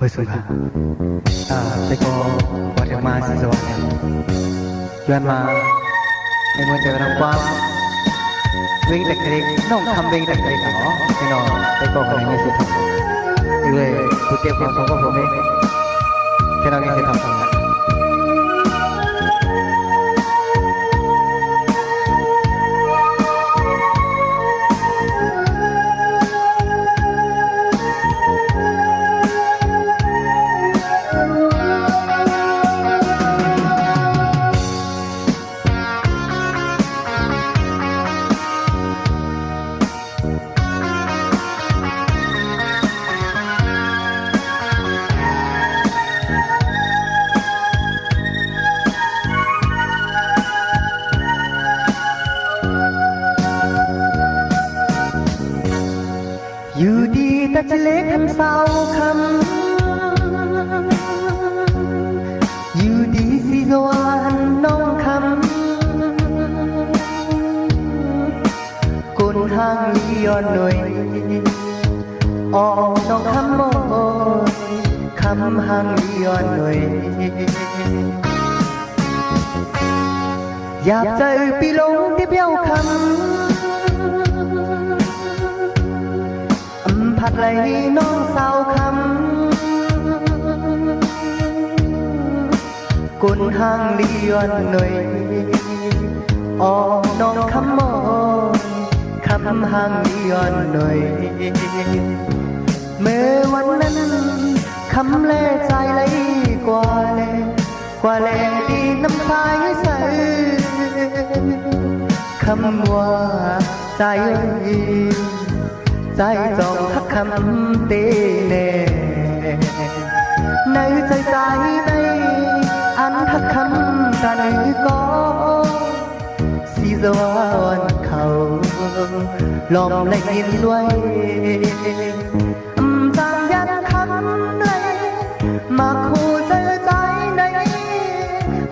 hồi xuân hà tay cô qua trường mai xin rồi Doan mà em muốn chờ năm quaวิ่งแต่เล็กน้องทำวิ่งแต่เล็กเหรอพี่น้องไปบอกอะไรไม่เสร็จทำเลยกูเตรียมความพร้อมกับผมเองพี่น้องยังเสร็จทำกันอยู่ดีแต่จะเล็กคำเศร้าคำอยู่ดีสิสวรรค์น้องคำคนทางลีย้อนหน่วยออกน้องคำโมคำหางลีย้อนหน่วยอยากเจอปีลงที่เบี้ยวคำผัดไหลน้องสาวคำกุนหางลีย้อนหน่อยออกน้องคำมอนคำหางลีย้อนหน่อยเมื่อวันนั้นคำแลใจไหลกว่าแลดีน้ำตาใสคำว่าใจใจจองทักคำเตเน่ในใจในอันทักคำตาในก็สีสวรรค์เขาลอมและยินไว้จางยันคำเลยมาคู่ใจใน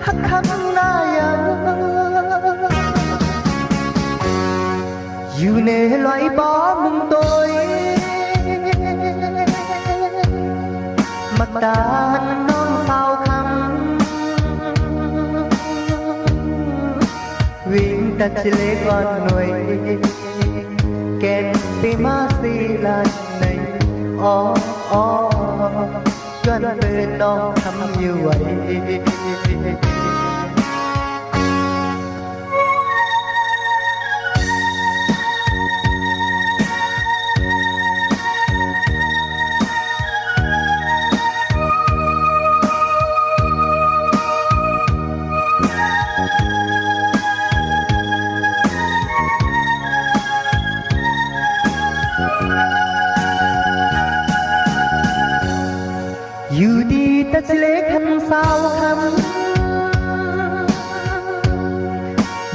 ทักคำนายังอยู่ในลอยบ่มุมtôi mặt đàn non sao khămวิ่งแต่จะเล็กอ่อนหน่วยแก่นไปมาสีลานในอ้อย้อนเปิดน้องทำอยู่ไว้อยู่ดีแต่จะเล็กคำสาวคำ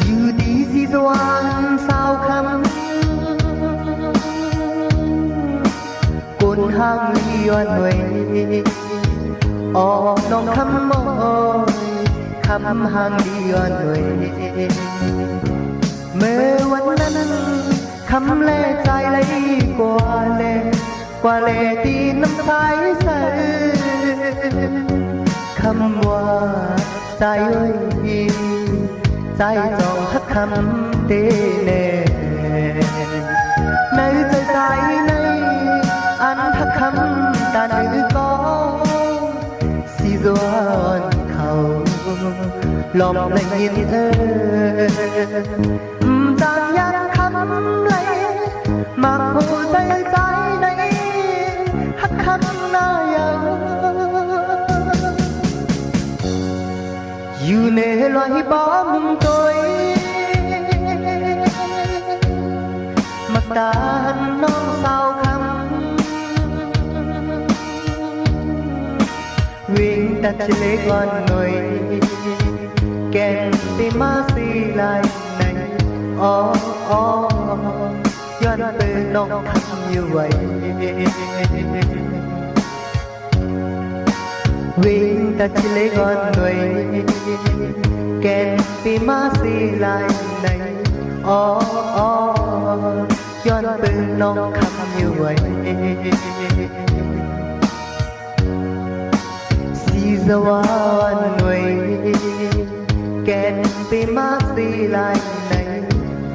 อยู่ดีสิสวรรค์สาวคำกุนหางลีย้อนหน่วยออกน้องคำมอยคำหางลีย้อนหน่วยเมื่อวันนั้นคำแลใจไหลกว่าแลตีน้ำตาใสคำว่าใจใจจองทักคำเตเน่ในใจในอันทักคำตาในก็สีสวรรค์เขาลอมและยินจางยันคำเลยมาคู่ใจในทักคำนายังอยู่ในลอยบ่มุมtôi mặt đàn non sao khămวิ่งแต่จะเล็กอ่อนหน่อยแก่นไปมาสีลายในอ้อย้อนเปิดน้องทำอยู่ไว้วิ่งแต่จะเล็กอ่อนหน่อยแก่นปีมาสีลายในอ้อย้อนเปิดน้องคำอยู่ไว้ สวรรค์ไว้แก่นปีมาสีลายใน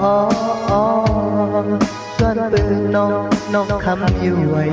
อ๋อส่วนปืนน้องคำอยู่ไว้